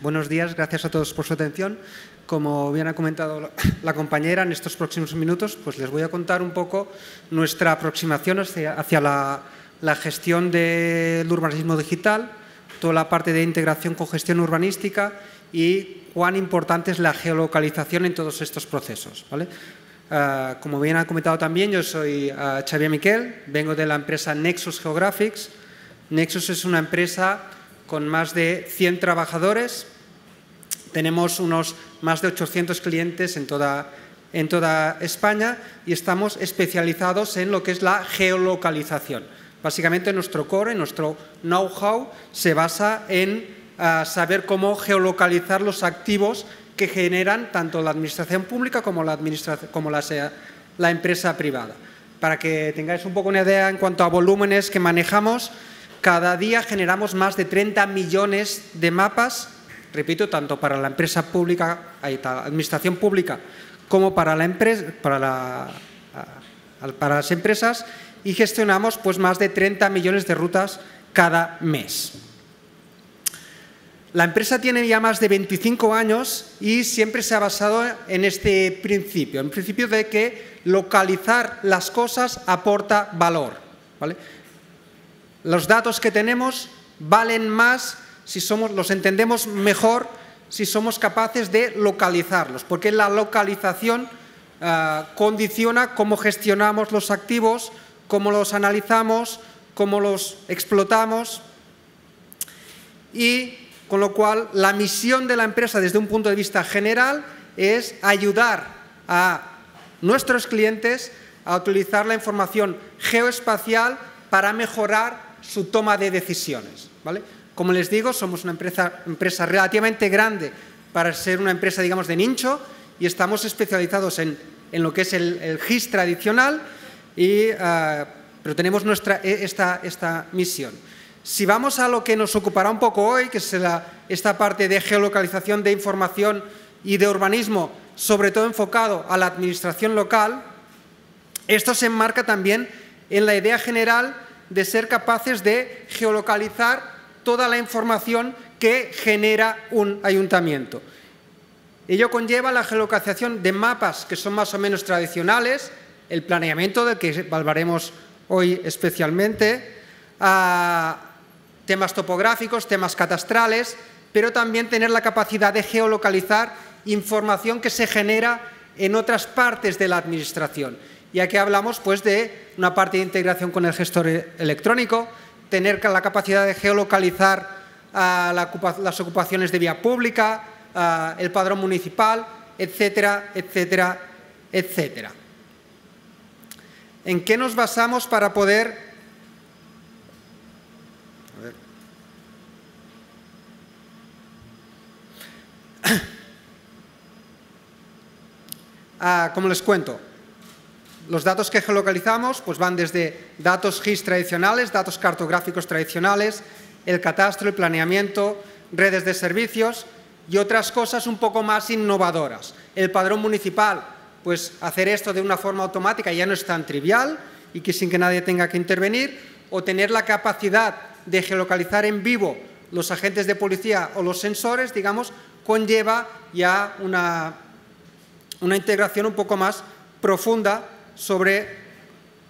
Buenos días, gracias a todos por su atención. Como bien ha comentado la compañera, en estos próximos minutos pues les voy a contar un poco nuestra aproximación hacia la gestión del urbanismo digital, toda la parte de integración con gestión urbanística y cuán importante es la geolocalización en todos estos procesos, ¿vale? Como bien ha comentado también, yo soy Xavier Miquel, vengo de la empresa Nexus Geographics. Nexus es una empresa con más de 100 trabajadores. Tenemos unos más de 800 clientes en toda España y estamos especializados en lo que es la geolocalización. Básicamente nuestro core, nuestro know-how se basa en saber cómo geolocalizar los activos que generan tanto la administración pública como la empresa privada. Para que tengáis un poco una idea en cuanto a volúmenes que manejamos, cada día generamos más de 30 millones de mapas, repito, tanto para la empresa pública, administración pública, como para las empresas, y gestionamos pues más de 30 millones de rutas cada mes. La empresa tiene ya más de 25 años y siempre se ha basado en este principio, en el principio de que localizar las cosas aporta valor, ¿vale? Los datos que tenemos valen más si los entendemos mejor, si somos capaces de localizarlos, porque la localización condiciona cómo gestionamos los activos, cómo los analizamos, cómo los explotamos, y con lo cual la misión de la empresa desde un punto de vista general es ayudar a nuestros clientes a utilizar la información geoespacial para mejorar su toma de decisiones, ¿vale? Como les digo, somos una empresa relativamente grande para ser una empresa, digamos, de nicho, y estamos especializados en lo que es el GIS tradicional, pero tenemos esta misión. Si vamos a lo que nos ocupará un poco hoy, que es esta parte de geolocalización de información y de urbanismo, sobre todo enfocado a la administración local, esto se enmarca también en la idea general de ser capaces de geolocalizar toda la información que genera un ayuntamiento. Ello conlleva la geolocalización de mapas que son más o menos tradicionales, el planeamiento del que hablaremos hoy especialmente, temas topográficos, temas catastrales, pero también tener la capacidad de geolocalizar información que se genera en otras partes de la administración. Y aquí hablamos pues, de una parte de integración con el gestor electrónico, tener la capacidad de geolocalizar las ocupaciones de vía pública, el padrón municipal, etcétera, etcétera, etcétera. ¿En qué nos basamos para poder... como les cuento, los datos que geolocalizamos pues van desde datos GIS tradicionales, datos cartográficos tradicionales, el catastro, el planeamiento, redes de servicios y otras cosas un poco más innovadoras. El padrón municipal, pues hacer esto de una forma automática ya no es tan trivial y que sin que nadie tenga que intervenir, o tener la capacidad de geolocalizar en vivo los agentes de policía o los sensores, digamos, conlleva ya una integración un poco más profunda sobre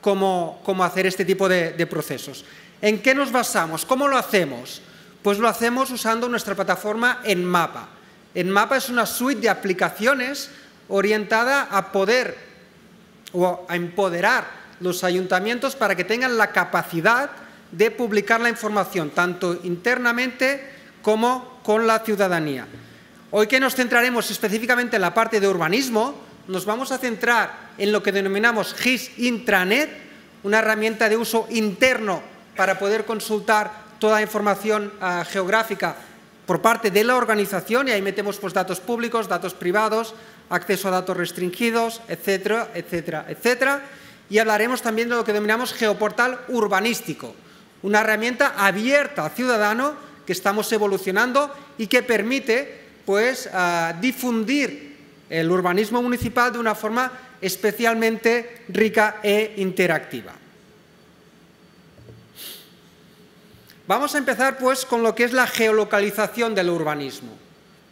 cómo hacer este tipo de procesos. ¿En qué nos basamos? ¿Cómo lo hacemos? Pues lo hacemos usando nuestra plataforma Enmapa. Enmapa es una suite de aplicaciones orientada a poder o a empoderar los ayuntamientos para que tengan la capacidad de publicar la información, tanto internamente como con la ciudadanía. Hoy que nos centraremos específicamente en la parte de urbanismo, nos vamos a centrar en lo que denominamos GIS Intranet, una herramienta de uso interno para poder consultar toda la información geográfica por parte de la organización, y ahí metemos pues, datos públicos, datos privados, acceso a datos restringidos, etcétera, etcétera, etcétera. Y hablaremos también de lo que denominamos geoportal urbanístico, una herramienta abierta al ciudadano que estamos evolucionando y que permite pues, difundir el urbanismo municipal de una forma especialmente rica e interactiva. Vamos a empezar pues con lo que es la geolocalización del urbanismo.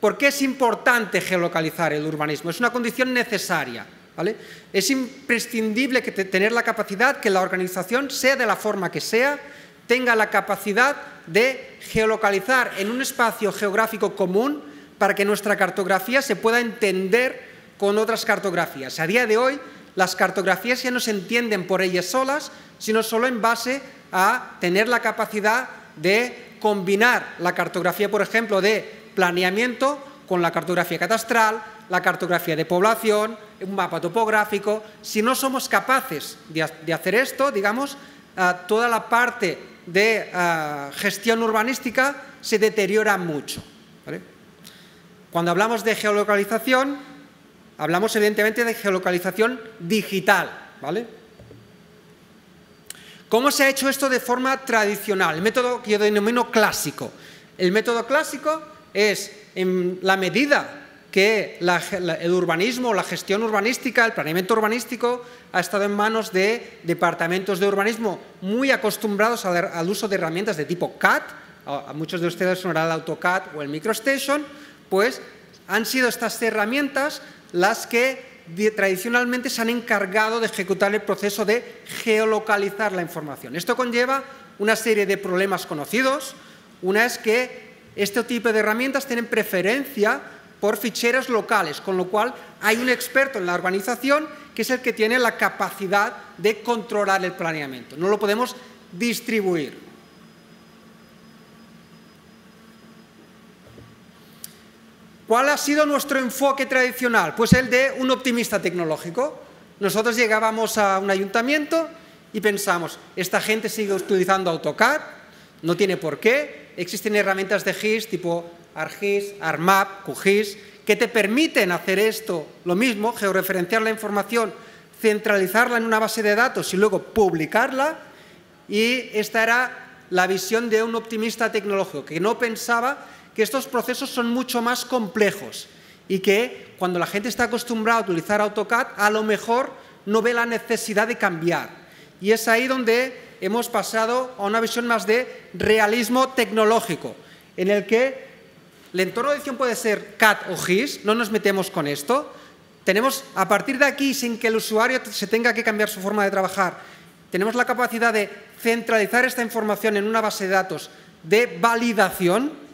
¿Por qué es importante geolocalizar el urbanismo? Es una condición necesaria, ¿vale? Es imprescindible tener la capacidad que la organización, sea de la forma que sea, tenga la capacidad de geolocalizar en un espacio geográfico común para que nuestra cartografía se pueda entender con otras cartografías. A día de hoy, las cartografías ya no se entienden por ellas solas, sino solo en base a tener la capacidad de combinar la cartografía, por ejemplo, de planeamiento con la cartografía catastral, la cartografía de población, un mapa topográfico. Si no somos capaces de hacer esto, digamos, toda la parte de gestión urbanística se deteriora mucho, ¿vale? Cuando hablamos de geolocalización, hablamos evidentemente de geolocalización digital, ¿vale? ¿Cómo se ha hecho esto de forma tradicional? El método que yo denomino clásico. El método clásico es, en la medida que el urbanismo, la gestión urbanística, el planeamiento urbanístico ha estado en manos de departamentos de urbanismo muy acostumbrados al uso de herramientas de tipo CAD, a muchos de ustedes sonará el AutoCAD o el MicroStation, pues han sido estas herramientas las que tradicionalmente se han encargado de ejecutar el proceso de geolocalizar la información. Esto conlleva una serie de problemas conocidos. Una es que este tipo de herramientas tienen preferencia por ficheros locales, con lo cual hay un experto en la urbanización que es el que tiene la capacidad de controlar el planeamiento. No lo podemos distribuir. ¿Cuál ha sido nuestro enfoque tradicional? Pues el de un optimista tecnológico. Nosotros llegábamos a un ayuntamiento y pensamos, esta gente sigue utilizando AutoCAD, no tiene por qué. Existen herramientas de GIS tipo ArcGIS, ArcMap, QGIS, que te permiten hacer esto, lo mismo, georreferenciar la información, centralizarla en una base de datos y luego publicarla. Y esta era la visión de un optimista tecnológico, que no pensaba que estos procesos son mucho más complejos y que cuando la gente está acostumbrada a utilizar AutoCAD, a lo mejor no ve la necesidad de cambiar. Y es ahí donde hemos pasado a una visión más de realismo tecnológico, en el que el entorno de edición puede ser CAD o GIS, no nos metemos con esto. Tenemos, a partir de aquí, sin que el usuario se tenga que cambiar su forma de trabajar, tenemos la capacidad de centralizar esta información en una base de datos de validación.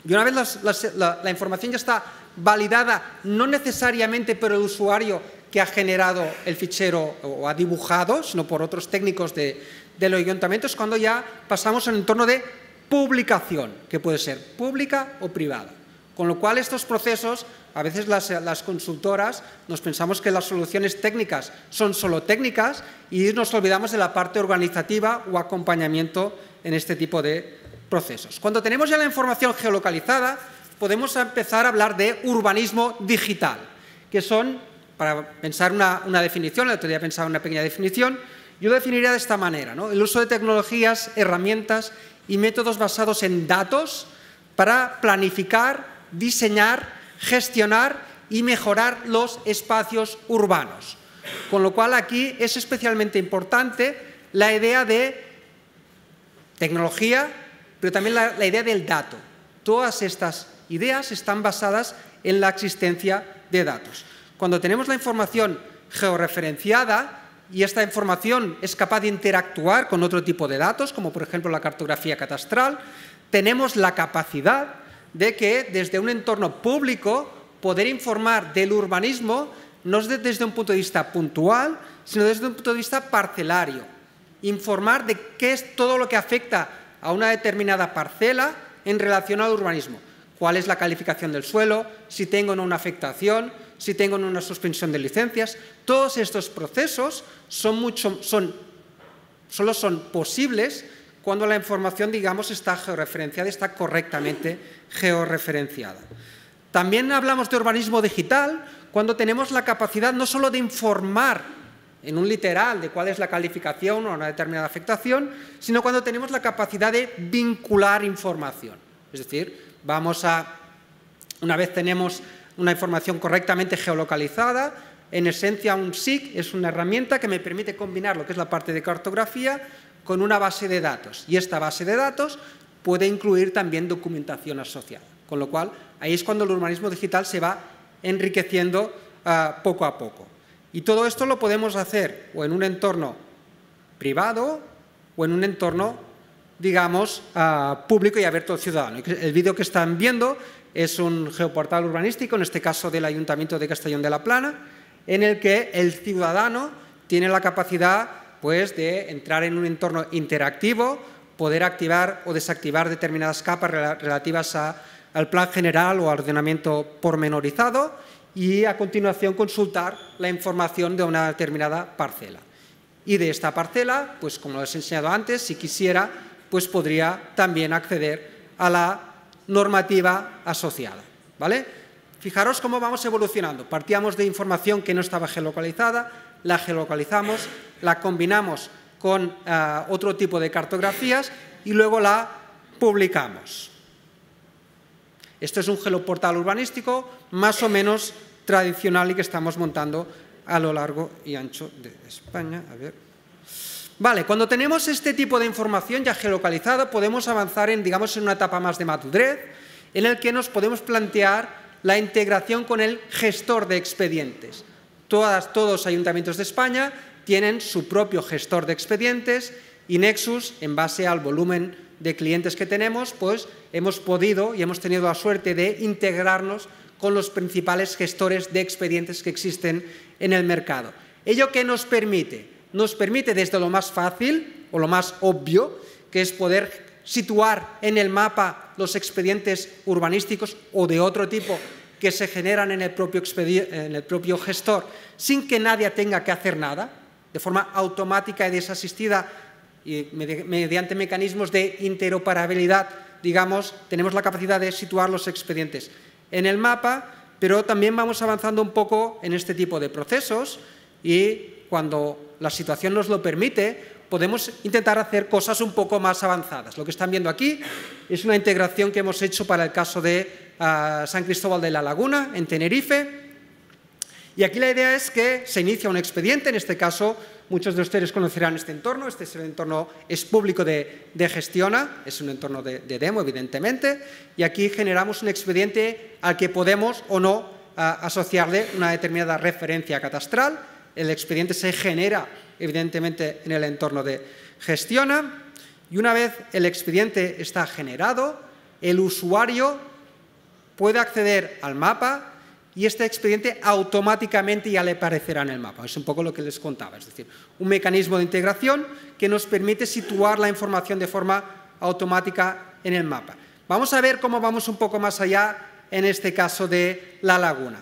Y una vez la información ya está validada, no necesariamente por el usuario que ha generado el fichero o ha dibujado, sino por otros técnicos de los ayuntamientos, cuando ya pasamos a un entorno de publicación, que puede ser pública o privada. Con lo cual, estos procesos, a veces las consultoras nos pensamos que las soluciones técnicas son solo técnicas y nos olvidamos de la parte organizativa o acompañamiento en este tipo de procesos. Cuando tenemos ya la información geolocalizada, podemos empezar a hablar de urbanismo digital, que son, para pensar una definición, el otro día pensaba una pequeña definición, yo lo definiría de esta manera, ¿no? El uso de tecnologías, herramientas y métodos basados en datos para planificar, diseñar, gestionar y mejorar los espacios urbanos. Con lo cual, aquí es especialmente importante la idea de tecnología, pero también la idea del dato. Todas estas ideas están basadas en la existencia de datos. Cuando tenemos la información georreferenciada y esta información es capaz de interactuar con otro tipo de datos, como por ejemplo la cartografía catastral, tenemos la capacidad de que desde un entorno público poder informar del urbanismo no desde un punto de vista puntual, sino desde un punto de vista parcelario. Informar de qué es todo lo que afecta a una determinada parcela en relación al urbanismo. ¿Cuál es la calificación del suelo? Si tengo o no una afectación, si tengo o no una suspensión de licencias. Todos estos procesos solo son posibles cuando la información, digamos, está georreferenciada, está correctamente georreferenciada. También hablamos de urbanismo digital cuando tenemos la capacidad no solo de informar en un literal de cuál es la calificación o una determinada afectación, sino cuando tenemos la capacidad de vincular información. Es decir, una vez tenemos una información correctamente geolocalizada, en esencia un SIG es una herramienta que me permite combinar lo que es la parte de cartografía con una base de datos. Y esta base de datos puede incluir también documentación asociada. Con lo cual, ahí es cuando el urbanismo digital se va enriqueciendo poco a poco. Y todo esto lo podemos hacer o en un entorno privado o en un entorno, digamos, público y abierto al ciudadano. El vídeo que están viendo es un geoportal urbanístico, en este caso del Ayuntamiento de Castellón de la Plana, en el que el ciudadano tiene la capacidad, pues, de entrar en un entorno interactivo, poder activar o desactivar determinadas capas relativas al plan general o al ordenamiento pormenorizado y a continuación consultar la información de una determinada parcela. Y de esta parcela, pues como les he enseñado antes, si quisiera, pues podría también acceder a la normativa asociada, ¿vale? Fijaros cómo vamos evolucionando. Partíamos de información que no estaba geolocalizada, la geolocalizamos, la combinamos con otro tipo de cartografías y luego la publicamos. Esto es un geoportal urbanístico más o menos tradicional y que estamos montando a lo largo y ancho de España. A ver. Vale, cuando tenemos este tipo de información ya geolocalizada, podemos avanzar en, digamos, en una etapa más de madurez, en el que nos podemos plantear la integración con el gestor de expedientes. Todos los ayuntamientos de España tienen su propio gestor de expedientes y Nexus, en base al volumen de clientes que tenemos, pues hemos podido y hemos tenido la suerte de integrarnos con los principales gestores de expedientes que existen en el mercado. ¿Ello qué nos permite? Nos permite desde lo más fácil o lo más obvio, que es poder situar en el mapa los expedientes urbanísticos o de otro tipo que se generan en el propio gestor sin que nadie tenga que hacer nada, de forma automática y desasistida y mediante mecanismos de interoperabilidad, digamos, tenemos la capacidad de situar los expedientes en el mapa, pero también vamos avanzando un poco en este tipo de procesos y cuando la situación nos lo permite, podemos intentar hacer cosas un poco más avanzadas. Lo que están viendo aquí es una integración que hemos hecho para el caso de San Cristóbal de la Laguna, en Tenerife. Y aquí la idea es que se inicia un expediente, en este caso muchos de ustedes conocerán este entorno, este es el entorno, es público de Gestiona, es un entorno de demo evidentemente, y aquí generamos un expediente al que podemos o no asociarle una determinada referencia catastral. El expediente se genera evidentemente en el entorno de Gestiona y una vez el expediente está generado, el usuario puede acceder al mapa y este expediente automáticamente ya le aparecerá en el mapa. Es un poco lo que les contaba, es decir, un mecanismo de integración que nos permite situar la información de forma automática en el mapa. Vamos a ver cómo vamos un poco más allá en este caso de La Laguna.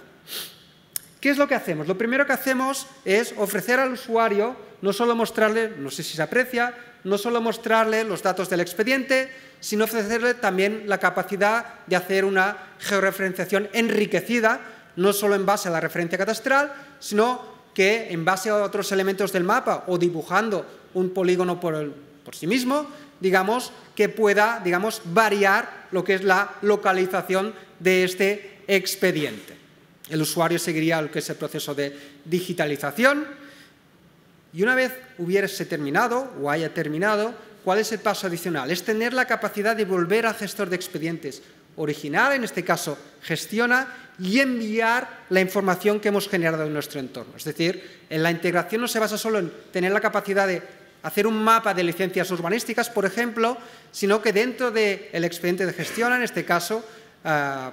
¿Qué es lo que hacemos? Lo primero que hacemos es ofrecer al usuario, no solo mostrarle, no sé si se aprecia, no solo mostrarle los datos del expediente, sino ofrecerle también la capacidad de hacer una georreferenciación enriquecida, no solo en base a la referencia catastral, sino que en base a otros elementos del mapa o dibujando un polígono por sí mismo, digamos, que pueda, digamos, variar lo que es la localización de este expediente. El usuario seguiría lo que es el proceso de digitalización y una vez hubiese terminado o haya terminado, ¿cuál es el paso adicional? Es tener la capacidad de volver al gestor de expedientes original, en este caso Gestiona, y enviar la información que hemos generado en nuestro entorno. Es decir, en la integración no se basa solo en tener la capacidad de hacer un mapa de licencias urbanísticas, por ejemplo, sino que dentro del expediente de Gestiona, en este caso,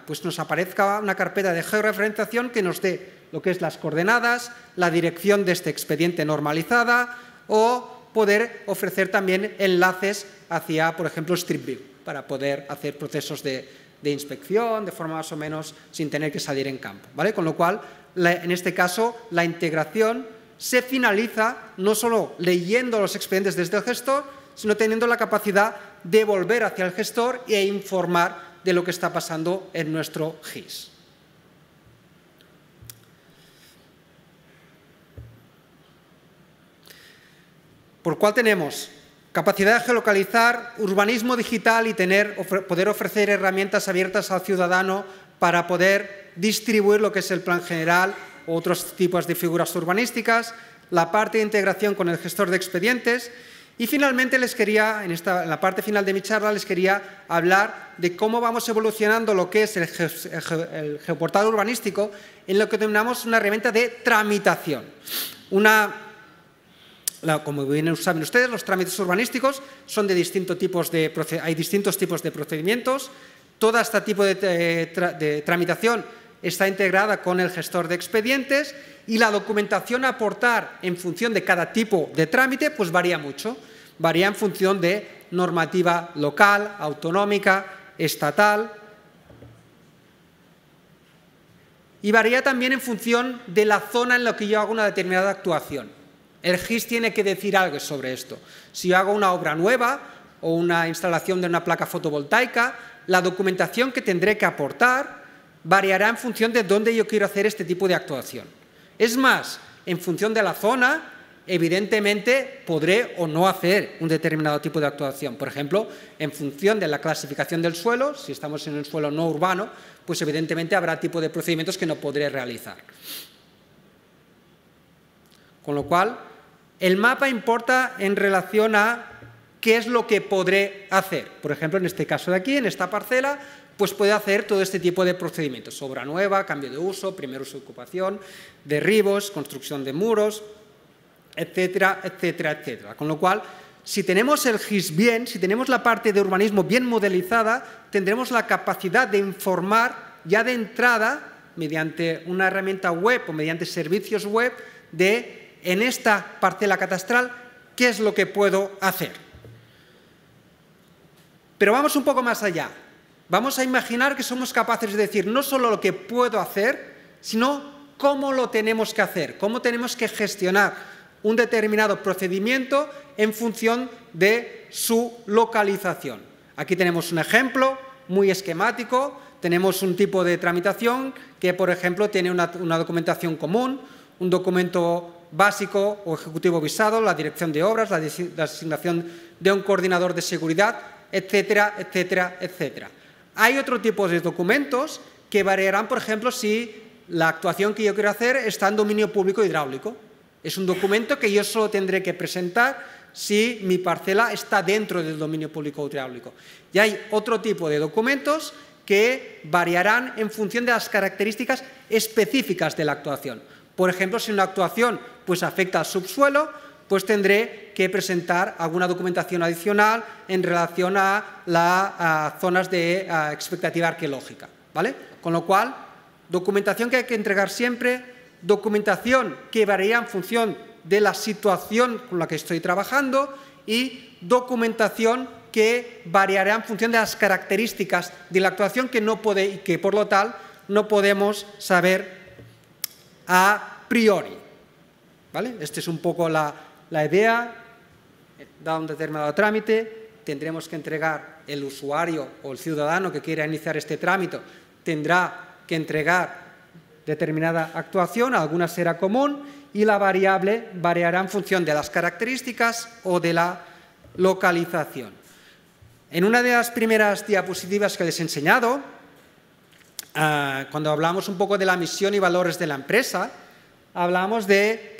pues nos aparezca una carpeta de georreferenciación que nos dé lo que es las coordenadas, la dirección de este expediente normalizada o poder ofrecer también enlaces hacia, por ejemplo, Street View para poder hacer procesos de inspección de forma más o menos sin tener que salir en campo, ¿vale? Con lo cual, en este caso, la integración se finaliza no solo leyendo los expedientes desde el gestor, sino teniendo la capacidad de volver hacia el gestor e informar de lo que está pasando en nuestro GIS. Por cual tenemos capacidad de geolocalizar, urbanismo digital y poder ofrecer herramientas abiertas al ciudadano para poder distribuir lo que es el plan general o otros tipos de figuras urbanísticas, la parte de integración con el gestor de expedientes Y finalmente en la parte final de mi charla les quería hablar de cómo vamos evolucionando lo que es el geoportal urbanístico en lo que denominamos una herramienta de tramitación. Como bien saben ustedes, los trámites urbanísticos son de distintos tipos hay distintos tipos de procedimientos. Todo este tipo de tramitación está integrada con el gestor de expedientes y la documentación a aportar en función de cada tipo de trámite pues varía mucho. Varía en función de normativa local, autonómica, estatal y varía también en función de la zona en la que yo hago una determinada actuación. El GIS tiene que decir algo sobre esto. Si yo hago una obra nueva o una instalación de una placa fotovoltaica, la documentación que tendré que aportar variará en función de dónde yo quiero hacer este tipo de actuación. Es más, en función de la zona, evidentemente podré o no hacer un determinado tipo de actuación. Por ejemplo, en función de la clasificación del suelo, si estamos en un suelo no urbano, pues evidentemente habrá tipo de procedimientos que no podré realizar. Con lo cual, el mapa importa en relación a qué es lo que podré hacer. Por ejemplo, en este caso de aquí, en esta parcela, pues puede hacer todo este tipo de procedimientos. Obra nueva, cambio de uso, primer uso de ocupación, derribos, construcción de muros, etcétera, etcétera, etcétera. Con lo cual, si tenemos el GIS bien, si tenemos la parte de urbanismo bien modelizada, tendremos la capacidad de informar ya de entrada, mediante una herramienta web o mediante servicios web, de en esta parcela catastral qué es lo que puedo hacer. Pero vamos un poco más allá. Vamos a imaginar que somos capaces de decir no solo lo que puedo hacer, sino cómo lo tenemos que hacer, cómo tenemos que gestionar un determinado procedimiento en función de su localización. Aquí tenemos un ejemplo muy esquemático. Tenemos un tipo de tramitación que, por ejemplo, tiene una documentación común, un documento básico o ejecutivo visado, la dirección de obras, la designación de un coordinador de seguridad, etcétera, etcétera, etcétera. Hay otro tipo de documentos que variarán, por ejemplo, si la actuación que yo quiero hacer está en dominio público hidráulico. Es un documento que yo solo tendré que presentar si mi parcela está dentro del dominio público hidráulico. Y hay otro tipo de documentos que variarán en función de las características específicas de la actuación. Por ejemplo, si una actuación pues, afecta al subsuelo, pues tendré que presentar alguna documentación adicional en relación a las zonas de expectativa arqueológica, ¿vale? Con lo cual, documentación que hay que entregar siempre, documentación que varía en función de la situación con la que estoy trabajando y documentación que variará en función de las características de la actuación que por lo tal no podemos saber a priori, ¿vale? Esta es un poco la idea. Dado un determinado trámite, tendremos que entregar el usuario o el ciudadano que quiera iniciar este trámite tendrá que entregar determinada actuación, alguna será común y la variable variará en función de las características o de la localización. En una de las primeras diapositivas que les he enseñado, cuando hablamos un poco de la misión y valores de la empresa, hablamos de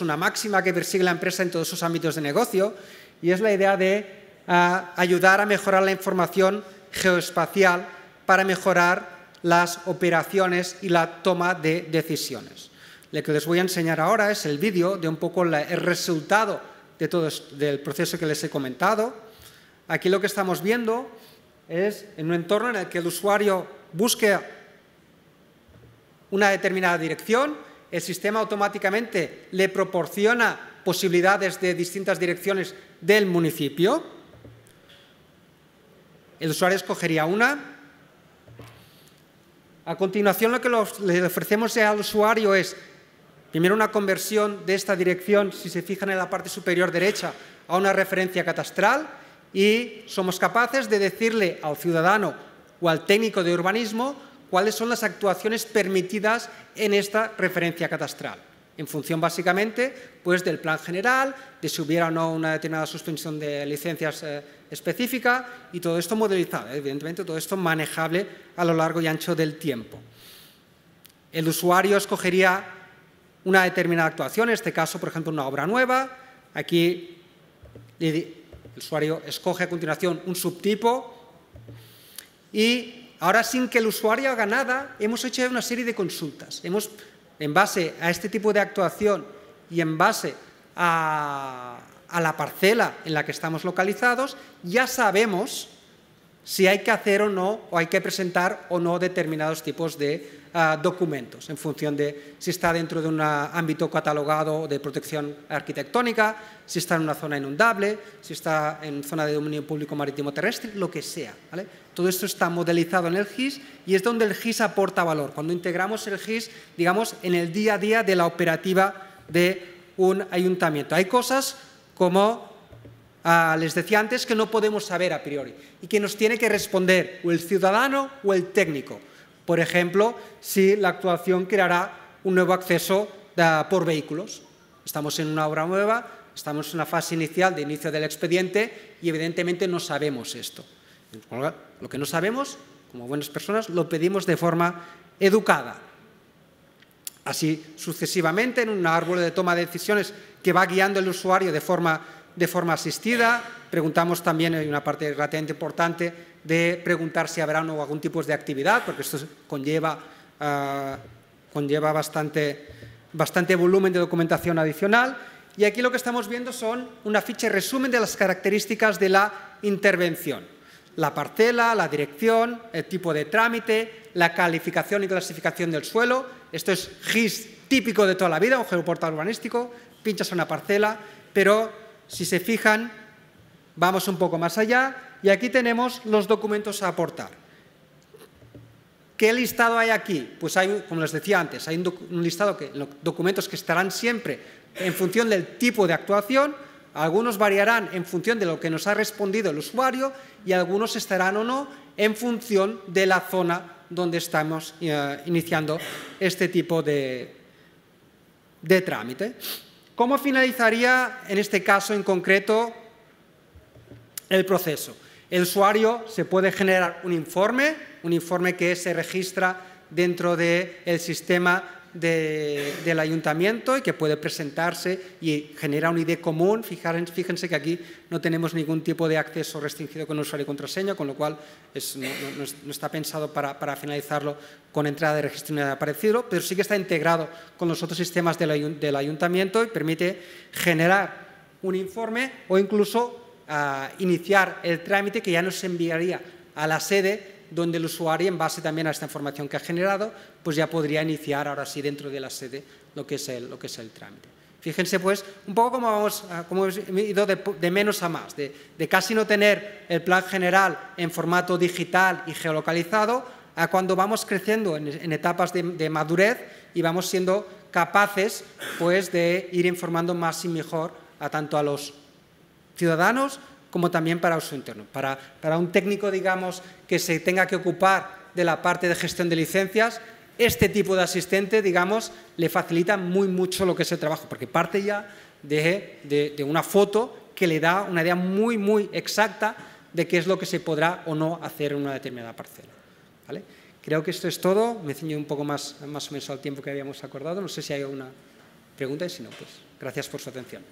una máxima que persigue la empresa en todos sus ámbitos de negocio y es la idea de ayudar a mejorar la información geoespacial para mejorar las operaciones y la toma de decisiones. Lo que les voy a enseñar ahora es el vídeo de un poco el resultado de del proceso que les he comentado. Aquí lo que estamos viendo es en un entorno en el que el usuario busque una determinada dirección, el sistema automáticamente le proporciona posibilidades de distintas direcciones del municipio. El usuario escogería una. A continuación, lo que le ofrecemos al usuario es, primero, una conversión de esta dirección, si se fijan en la parte superior derecha, a una referencia catastral y somos capaces de decirle al ciudadano o al técnico de urbanismo cuáles son las actuaciones permitidas en esta referencia catastral, en función básicamente pues, del plan general, de si hubiera o no una determinada suspensión de licencias específica y todo esto modelizado, evidentemente todo esto manejable a lo largo y ancho del tiempo. El usuario escogería una determinada actuación, en este caso, por ejemplo, una obra nueva. Aquí El usuario escoge a continuación un subtipo y ahora, sin que el usuario haga nada, hemos hecho una serie de consultas. En base a este tipo de actuación y en base a la parcela en la que estamos localizados, ya sabemos si hay que hacer o no, o hay que presentar o no determinados tipos de documentos, en función de si está dentro de un ámbito catalogado de protección arquitectónica, si está en una zona inundable, si está en zona de dominio público marítimo terrestre, lo que sea, ¿vale? Todo esto está modelizado en el GIS y es donde el GIS aporta valor, cuando integramos el GIS, digamos, en el día a día de la operativa de un ayuntamiento. Hay cosas como les decía antes, que no podemos saber a priori y que nos tiene que responder o el ciudadano o el técnico. Por ejemplo, si la actuación creará un nuevo acceso por vehículos. Estamos en una obra nueva, estamos en una fase inicial de inicio del expediente y evidentemente no sabemos esto. Lo que no sabemos, como buenas personas, lo pedimos de forma educada. Así sucesivamente, en un árbol de toma de decisiones que va guiando al usuario de forma asistida. Preguntamos también, hay una parte relativamente importante, de preguntar si habrá algún tipo de actividad, porque esto conlleva bastante volumen de documentación adicional. Y aquí lo que estamos viendo son una ficha de resumen de las características de la intervención. La parcela, la dirección, el tipo de trámite, la calificación y clasificación del suelo. Esto es GIS típico de toda la vida, un geoportal urbanístico. Pinchas una parcela, pero si se fijan, vamos un poco más allá y aquí tenemos los documentos a aportar. ¿Qué listado hay aquí? Pues hay, como les decía antes, hay un listado de documentos que estarán siempre en función del tipo de actuación, algunos variarán en función de lo que nos ha respondido el usuario y algunos estarán o no en función de la zona donde estamos iniciando este tipo de trámite. ¿Cómo finalizaría, en este caso en concreto, el proceso? El usuario se puede generar un informe que se registra dentro del sistema del ayuntamiento y que puede presentarse y genera un ID común. Fíjense que aquí no tenemos ningún tipo de acceso restringido con usuario y contraseña, con lo cual no está pensado para finalizarlo con entrada de registro ni nada parecido, pero sí que está integrado con los otros sistemas del ayuntamiento y permite generar un informe o incluso iniciar el trámite que ya nos enviaría a la sede, donde el usuario, en base también a esta información que ha generado, pues ya podría iniciar ahora sí dentro de la sede lo que es el trámite. Fíjense pues un poco cómo hemos ido de menos a más, de casi no tener el plan general en formato digital y geolocalizado, a cuando vamos creciendo en etapas de madurez y vamos siendo capaces pues de ir informando más y mejor tanto a los ciudadanos como también para uso interno. Para un técnico, digamos, que se tenga que ocupar de la parte de gestión de licencias, este tipo de asistente, digamos, le facilita mucho lo que es el trabajo, porque parte ya de una foto que le da una idea muy exacta de qué es lo que se podrá o no hacer en una determinada parcela, ¿vale? Creo que esto es todo. Me ciño un poco más o menos al tiempo que habíamos acordado. No sé si hay alguna pregunta y si no, pues gracias por su atención.